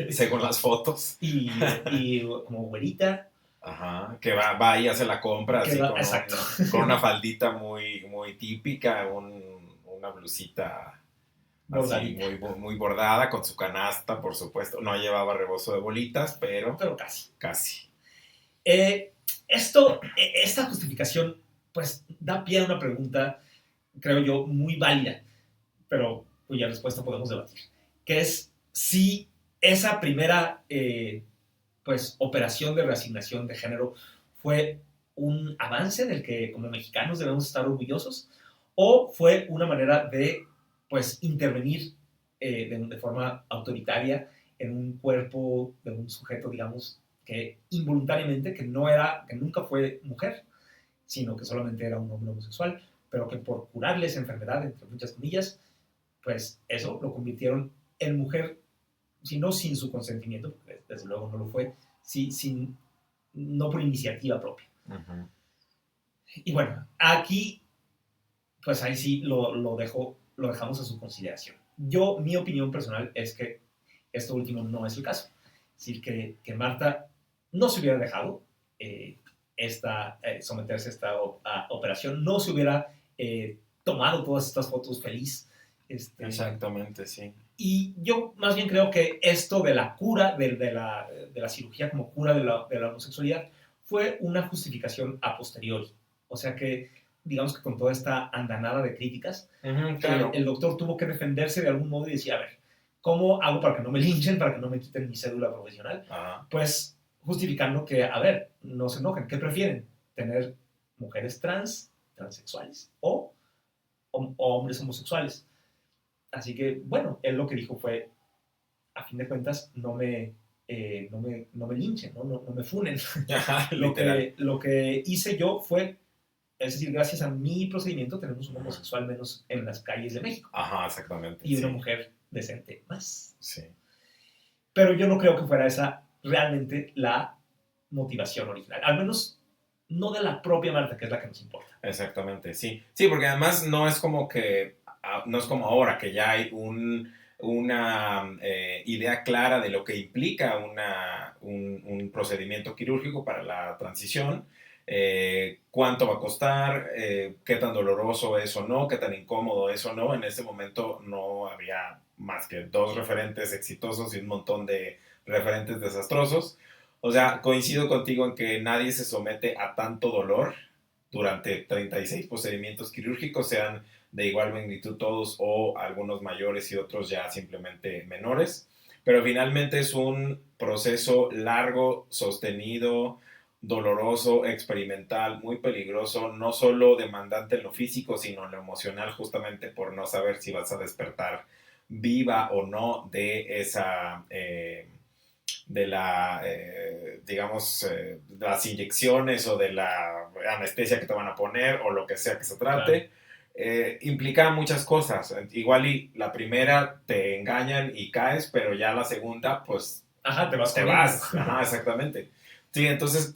según las fotos. y como güerita, Ajá, que va y hace la compra que así va, exacto, con una faldita muy, muy típica, una blusita así bordadita, muy bordada, con su canasta, por supuesto. No llevaba rebozo de bolitas, pero pero casi. casi. Eh, esta justificación, pues, da pie a una pregunta, creo yo, muy válida, pero cuya respuesta podemos debatir, que es si esa primera, pues, operación de reasignación de género fue un avance del que como mexicanos debemos estar orgullosos, o fue una manera de, pues, intervenir de forma autoritaria en un cuerpo de un sujeto, digamos, que involuntariamente, que nunca fue mujer, sino que solamente era un hombre homosexual, pero que por curarle esa enfermedad, entre muchas comillas, pues eso lo convirtieron en mujer, si no sin su consentimiento, porque desde luego no lo fue, no por iniciativa propia. Ujú. Y bueno, aquí, pues ahí sí lo dejamos a su consideración. Mi opinión personal es que esto último no es el caso. Es decir, que Marta no se hubiera dejado eh, someterse a esta operación, no se hubiera tomado todas estas fotos feliz. Exactamente, sí. Y yo más bien creo que esto de la cura, de la cirugía como cura de la homosexualidad, fue una justificación a posteriori. O sea que, digamos que con toda esta andanada de críticas, Ujú, claro. el doctor tuvo que defenderse de algún modo y decir, a ver, ¿cómo hago para que no me linchen, para que no me quiten mi cédula profesional? Ajá. Pues justificando que, a ver, no se enojen, ¿qué prefieren? ¿Tener mujeres transexuales o hombres homosexuales? Así que, bueno, él lo que dijo fue, a fin de cuentas, no me linchen, no me funen. Ajá, lo, literal. lo que hice yo fue, es decir, gracias a mi procedimiento tenemos un Ujú. homosexual menos en las calles de México Ajá, exactamente, y una sí. mujer decente más. Sí. Pero yo no creo que fuera esa realmente la motivación original, al menos no de la propia Marta, que es la que nos importa. Exactamente, sí. Sí, porque además no es como no es como ahora que ya hay una idea clara de lo que implica un procedimiento quirúrgico para la transición, cuánto va a costar, qué tan doloroso es o no, qué tan incómodo es o no. En ese momento no había más que 2 referentes exitosos y un montón de referentes desastrosos. O sea, coincido contigo en que nadie se somete a tanto dolor durante 36 procedimientos quirúrgicos, sean de igual magnitud todos o algunos mayores y otros ya simplemente menores. Pero finalmente es un proceso largo, sostenido, doloroso, experimental, muy peligroso, no solo demandante en lo físico, sino en lo emocional, justamente por no saber si vas a despertar viva o no de esa digamos, de las inyecciones o de la anestesia que te van a poner o lo que sea que se trate, implica muchas cosas. Igual y la primera te engañan y caes, pero ya la segunda, pues, Ajá, te vas te corriendo. vas. Ajá, exactamente. Sí, entonces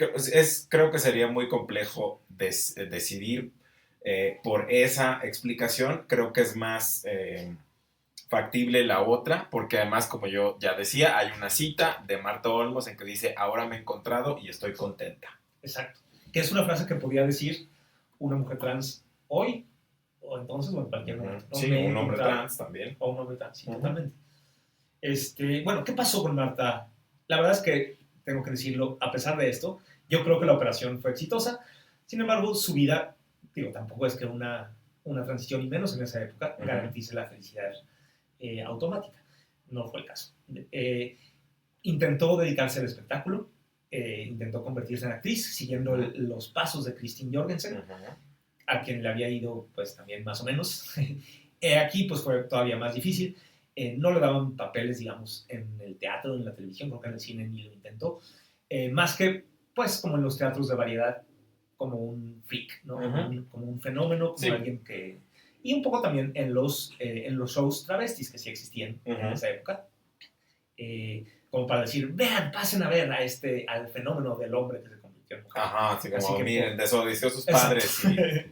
creo que sería muy complejo decidir por esa explicación. Creo que es más factible la otra, porque además, como yo ya decía, hay una cita de Marta Olmos en que dice, ahora me he encontrado y estoy contenta. Exacto. Que es una frase que podría decir una mujer trans hoy, o entonces, o en cualquier momento. ¿No? Sí, Me he un hombre encontrado. trans también. O un hombre trans, sí, totalmente. Bueno, ¿qué pasó con Marta? La verdad es que, tengo que decirlo, a pesar de esto, yo creo que la operación fue exitosa. Sin embargo, su vida, digo, tampoco es que una transición, y menos en esa época, garantice la felicidad automática. No fue el caso. Intentó dedicarse al espectáculo, intentó convertirse en actriz, siguiendo los pasos de Christine Jorgensen, a quien le había ido, pues, también más o menos. Aquí, pues, fue todavía más difícil. No le daban papeles, digamos, en el teatro, en la televisión, creo que en el cine ni lo intentó. Más que, pues, como en los teatros de variedad, como un freak, ¿no? Como un fenómeno, como alguien que... Y un poco también en los shows travestis que sí existían en esa época. como para decir, vean, pasen a ver al fenómeno del hombre que se convirtió en mujer. Ajá, así como, Así que, miren, desobedeció a sus padres y miren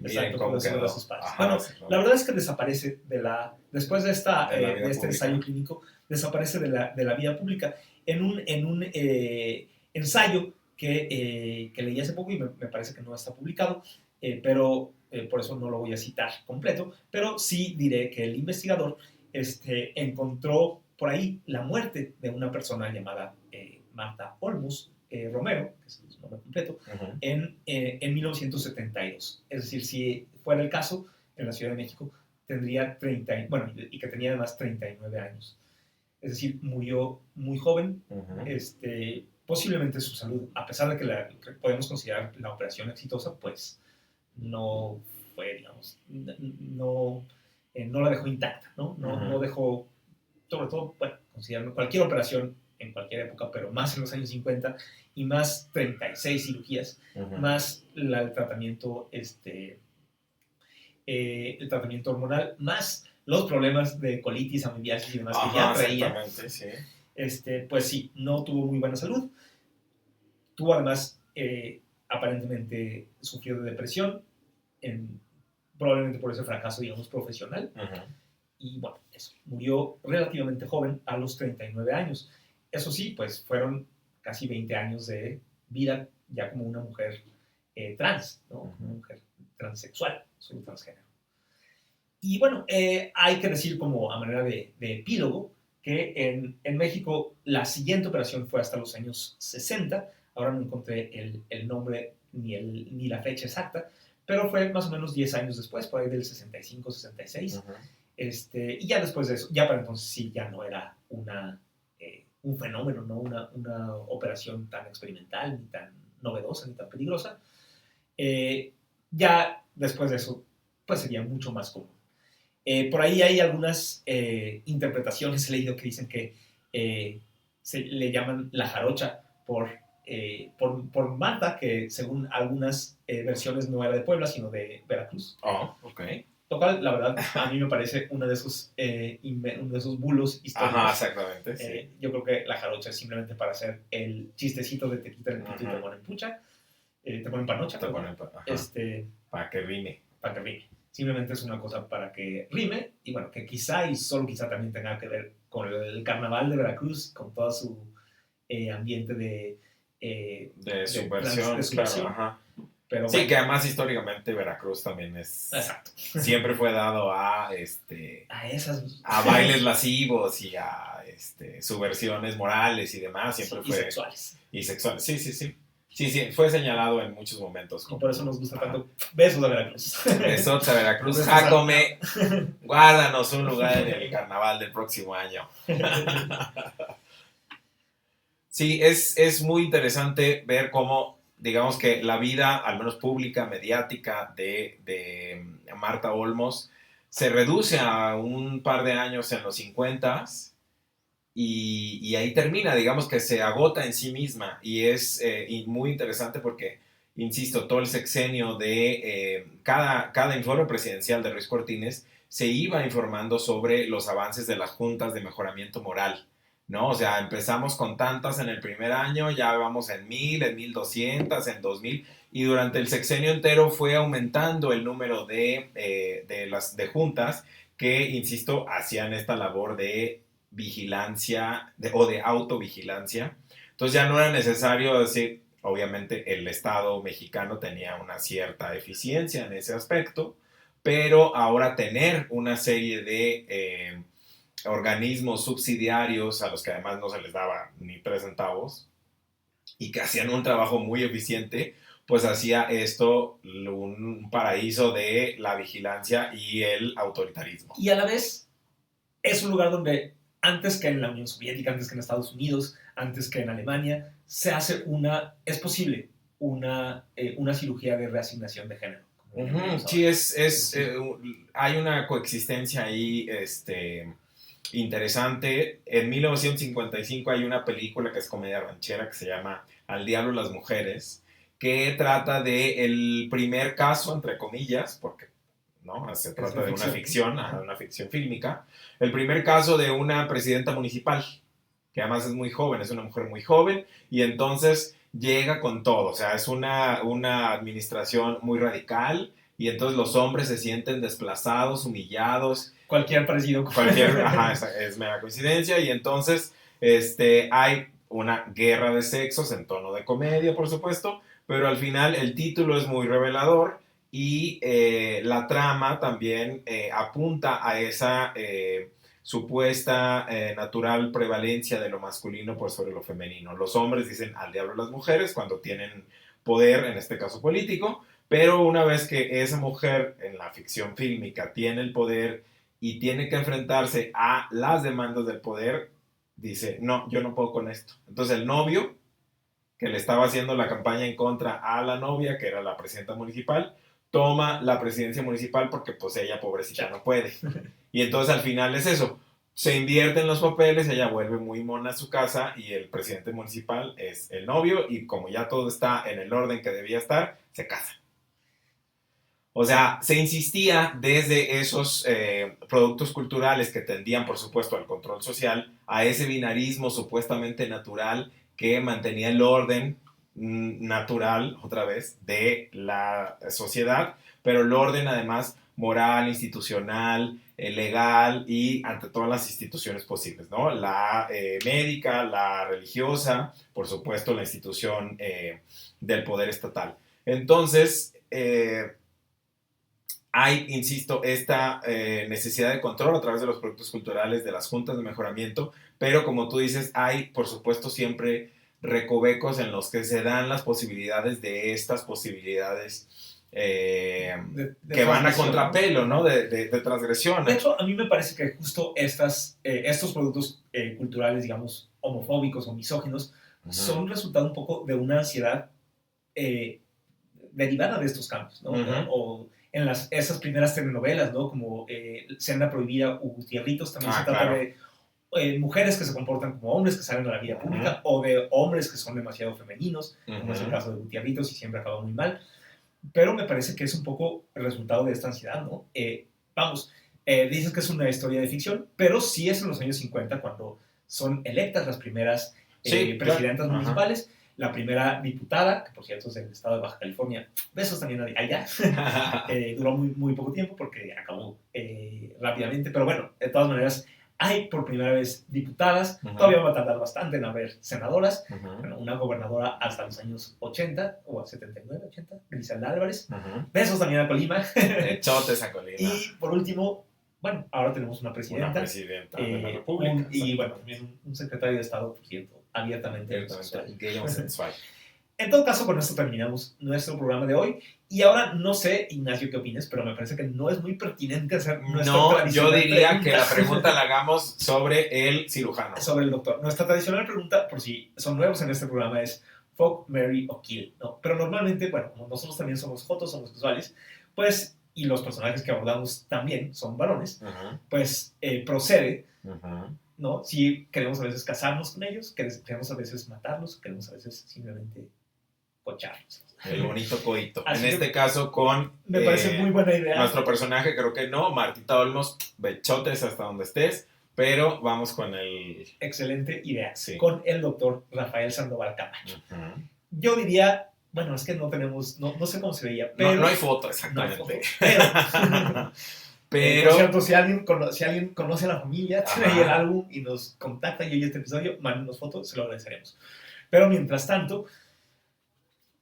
exacto, cómo por quedó. sus padres. Ajá, Bueno, sí, la verdad es que desaparece después de, de la vida de este pública. ensayo clínico, desaparece de la vida pública. En un ensayo que leí hace poco y me parece que no está publicado, pero por eso no lo voy a citar completo, pero sí diré que el investigador encontró por ahí la muerte de una persona llamada Marta Olmos Romero, que es su nombre completo, Uh-huh. en 1972. Es decir, si fuera el caso, en la Ciudad de México tendría y que tenía además 39 años. Es decir, murió muy joven. Uh-huh. Posiblemente su salud, a pesar de que podemos considerar la operación exitosa, pues no fue, digamos, no la dejó intacta, ¿no? No dejó, sobre todo, bueno, considerando cualquier operación en cualquier época, pero más en los años 50 y más 36 cirugías, Uh-huh. más el tratamiento hormonal, más los problemas de colitis, amibiasis y demás que ya traía. Sí. Pues sí, no tuvo muy buena salud. Tuvo además, aparentemente, sufrió de depresión, probablemente por ese fracaso, digamos, profesional. Uh-huh. Y bueno, eso, murió relativamente joven, a los 39 años. Eso sí, pues fueron casi 20 años de vida ya como una mujer trans, ¿no? Uh-huh. Una mujer transexual, solo transgénero. Y bueno, hay que decir como a manera de epílogo que en México la siguiente operación fue hasta los años 60. Ahora no encontré el nombre ni la fecha exacta, pero fue más o menos 10 años después, por ahí del 65, 66. Uh-huh. Y ya después de eso, ya para entonces sí, ya no era un fenómeno, ¿no? Una operación tan experimental, ni tan novedosa, ni tan peligrosa. Ya después de eso, pues sería mucho más común. Por ahí hay algunas interpretaciones, he leído que dicen que se le llaman la jarocha por Marta, que según algunas versiones no era de Puebla, sino de Veracruz. Oh, ok. Lo cual, la verdad, a mí me parece uno de esos bulos históricos. Ajá, exactamente. Sí. Yo creo que la jarocha es simplemente para hacer el chistecito de te quitan el pito y te ponen pucha, te ponen panocha. Te ponen para que rime. Para que rime. Simplemente es una cosa para que rime y bueno, que quizá y solo quizá también tenga que ver con el carnaval de Veracruz, con todo su ambiente de subversión. Claro, ajá. Pero sí, bueno, que además históricamente Veracruz también es... Exacto. Siempre fue dado a bailes lascivos y a subversiones morales y demás. Siempre sí, fue... Y sexuales. Sí. Sí, fue señalado en muchos momentos. Y por eso nos gusta tanto. Besos a Veracruz. Besos a Veracruz. Jacome, guárdanos un lugar en el carnaval del próximo año. Sí, es muy interesante ver cómo, digamos que la vida, al menos pública, mediática, de Marta Olmos se reduce a un par de años en los 50s. Y ahí termina, digamos que se agota en sí misma y es muy interesante porque, insisto, todo el sexenio de cada informe presidencial de Ruiz Cortines se iba informando sobre los avances de las juntas de mejoramiento moral, ¿no? O sea, empezamos con tantas en el primer año, ya vamos en 1000, en 1200, en 2000 y durante el sexenio entero fue aumentando el número de juntas que, insisto, hacían esta labor de vigilancia o de autovigilancia. Entonces ya no era necesario decir, obviamente el Estado mexicano tenía una cierta eficiencia en ese aspecto, pero ahora tener una serie de organismos subsidiarios a los que además no se les daba ni 3 centavos y que hacían un trabajo muy eficiente, pues hacía esto un paraíso de la vigilancia y el autoritarismo. Y a la vez es un lugar donde antes que en la Unión Soviética, antes que en Estados Unidos, antes que en Alemania, es posible una cirugía de reasignación de género. Sí, hay una coexistencia ahí interesante. En 1955 hay una película que es comedia ranchera que se llama Al diablo las mujeres, que trata del primer caso, entre comillas, porque ¿no? Se trata de una ficción fílmica. El primer caso de una presidenta municipal, que además es muy joven, es una mujer muy joven, y entonces llega con todo, o sea, es una administración muy radical, y entonces los hombres se sienten desplazados, humillados. Cualquier parecido. Ajá, es mera coincidencia, y entonces hay una guerra de sexos en tono de comedia, por supuesto, pero al final el título es muy revelador y la trama también apunta a esa supuesta natural prevalencia de lo masculino por sobre lo femenino. Los hombres dicen al diablo las mujeres cuando tienen poder, en este caso político, pero una vez que esa mujer en la ficción fílmica tiene el poder y tiene que enfrentarse a las demandas del poder, dice, no, yo no puedo con esto. Entonces el novio, que le estaba haciendo la campaña en contra a la novia, que era la presidenta municipal, toma la presidencia municipal porque pues ella pobrecita no puede. Y entonces al final es eso, se invierten los papeles, ella vuelve muy mona a su casa y el presidente municipal es el novio y como ya todo está en el orden que debía estar, se casan. O sea, se insistía desde esos productos culturales que tendían, por supuesto, al control social, a ese binarismo supuestamente natural que mantenía el orden natural, otra vez, de la sociedad, pero el orden además moral, institucional, legal y ante todas las instituciones posibles, ¿no? La médica, la religiosa, por supuesto, la institución del poder estatal. Entonces, hay, insisto, esta necesidad de control a través de los productos culturales, de las juntas de mejoramiento, pero como tú dices, hay, por supuesto, siempre recovecos en los que se dan las posibilidades de estas posibilidades que van a contrapelo, ¿no? De transgresión. De hecho, a mí me parece que justo estos productos culturales, digamos, homofóbicos o misóginos, son resultado un poco de una ansiedad derivada de estos cambios, ¿no? O en esas primeras telenovelas, ¿no? Como Senda Prohibida o Gutierritos, también se trata de mujeres que se comportan como hombres que salen a la vida pública o de hombres que son demasiado femeninos, como es el caso de Gutierritos y siempre acaba muy mal. Pero me parece que es un poco el resultado de esta ansiedad, ¿no? Dices que es una historia de ficción, pero sí es en los años 50 cuando son electas las primeras presidentas municipales. La primera diputada, que por cierto es del estado de Baja California, besos también allá, duró muy, muy poco tiempo porque acabó rápidamente, pero bueno, de todas maneras, hay por primera vez diputadas, todavía va a tardar bastante en haber senadoras, bueno, una gobernadora hasta los años 80, o 79, 80, Griselda Álvarez, besos también a Colima. Chotes a Colima. Y por último, bueno, ahora tenemos una presidenta. Una presidenta de la República. Y bueno, también un secretario de Estado, por cierto, abiertamente gay homosexual. En todo caso, con esto terminamos nuestro programa de hoy. Y ahora, no sé, Ignacio, qué opinas, pero me parece que no es muy pertinente hacer nuestra tradicional pregunta. Yo diría que la pregunta la hagamos sobre el cirujano. Sobre el doctor. Nuestra tradicional pregunta, por si son nuevos en este programa, es fuck, marry o kill, ¿no? Pero normalmente, bueno, como nosotros también somos jotos, homosexuales, pues, y los personajes que abordamos también son varones, pues procede, ¿no? Si queremos a veces casarnos con ellos, queremos a veces matarlos, queremos a veces simplemente cocharlos. El bonito coito. En este caso con... Me parece muy buena idea. Nuestro personaje, creo que no. Martita Olmos, bechotes hasta donde estés. Pero vamos con el... Excelente idea. Sí. Con el doctor Rafael Sandoval Camacho. Yo diría... Bueno, es que no tenemos... No sé cómo se veía, pero... No hay foto, exactamente. No hay foto, pero por cierto, si alguien conoce a la familia, tiene ahí el álbum y nos contacta y oye este episodio, mándenos fotos, se lo agradeceremos. Pero mientras tanto...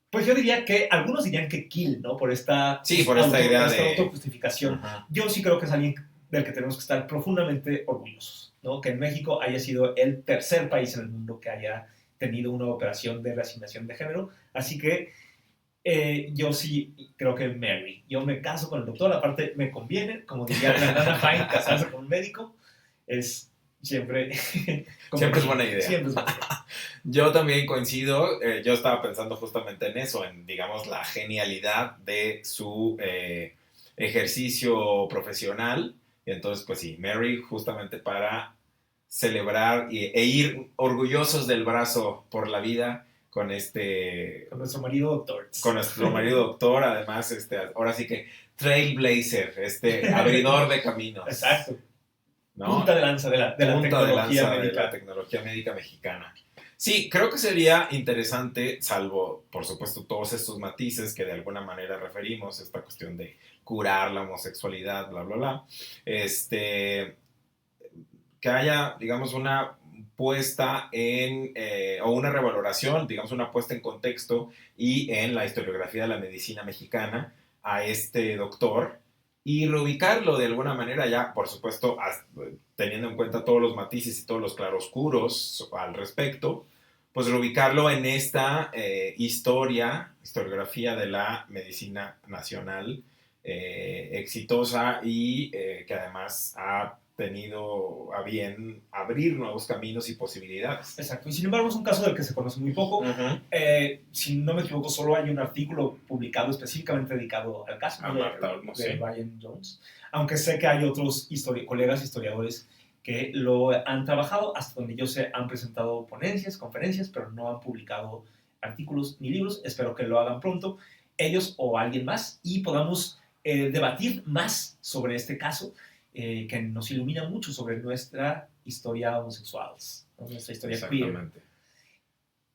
Pues yo diría que algunos dirían que kill, ¿no? Por esta idea de autojustificación. Yo sí creo que es alguien del que tenemos que estar profundamente orgullosos, ¿no? Que en México haya sido el tercer país en el mundo que haya tenido una operación de reasignación de género. Así que yo sí creo que Mary. Yo me caso con el doctor, aparte me conviene, como diría Nana Fine, casarse con un médico es... Siempre es buena idea. Siempre es buena idea. Yo también coincido, yo estaba pensando justamente en eso, en, digamos, la genialidad de su ejercicio profesional. Y entonces, pues sí, Mary, justamente para celebrar e ir orgullosos del brazo por la vida con nuestro marido doctor. Con nuestro marido doctor, además, ahora sí que trailblazer, abridor de caminos. Exacto. ¿no? Punta de lanza de la tecnología médica mexicana. Sí, creo que sería interesante, salvo, por supuesto, todos estos matices que de alguna manera referimos, esta cuestión de curar la homosexualidad, bla, bla, bla, que haya, digamos, una puesta o una revaloración, digamos, una puesta en contexto y en la historiografía de la medicina mexicana a este doctor y reubicarlo de alguna manera ya, por supuesto, teniendo en cuenta todos los matices y todos los claroscuros al respecto, pues reubicarlo en esta historiografía de la medicina nacional exitosa y que además ha tenido a bien abrir nuevos caminos y posibilidades. Exacto, y sin embargo es un caso del que se conoce muy poco. Si no me equivoco, solo hay un artículo publicado específicamente dedicado al caso de Brian Jones, aunque sé que hay otros colegas historiadores que lo han trabajado, hasta donde yo sé, han presentado ponencias, conferencias, pero no han publicado artículos ni libros. Espero que lo hagan pronto, ellos o alguien más, y podamos debatir más sobre este caso, que nos ilumina mucho sobre nuestra historia homosexual, nuestra historia queer.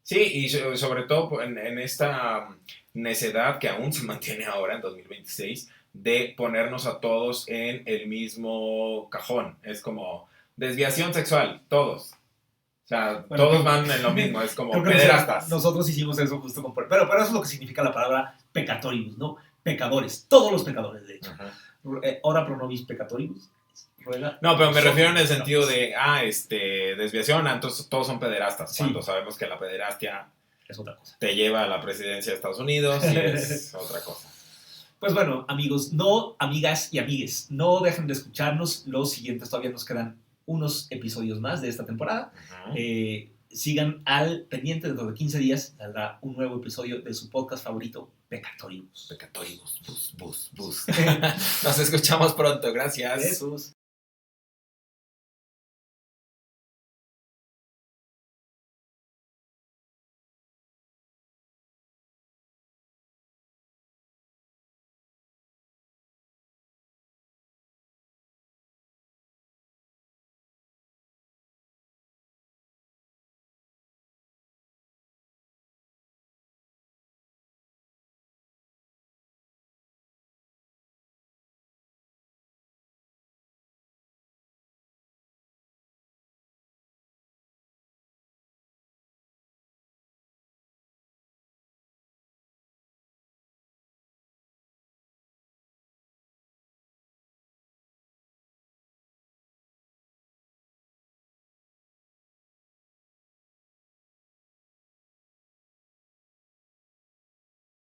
Sí, y sobre todo en esta necedad que aún se mantiene ahora, en 2026, de ponernos a todos en el mismo cajón. Es como desviación sexual, todos. O sea, bueno, todos van en lo mismo, es como pederastas. Nosotros hicimos eso justo con... Pero eso es lo que significa la palabra peccatoribus, ¿no? Pecadores, todos los pecadores, de hecho. Ora pro nobis peccatoribus. No, pero me refiero en el sentido de, desviación, entonces todos son pederastas, sí. Cuando sabemos que la pederastia es otra cosa. Te lleva a la presidencia de Estados Unidos y es otra cosa. Pues bueno, amigos, amigas y amigues, no dejen de escucharnos. Los siguientes todavía nos quedan unos episodios más de esta temporada. Sigan al pendiente, dentro de 15 días saldrá un nuevo episodio de su podcast favorito, Peccatoribus. Bus. Nos escuchamos pronto, gracias. Jesús.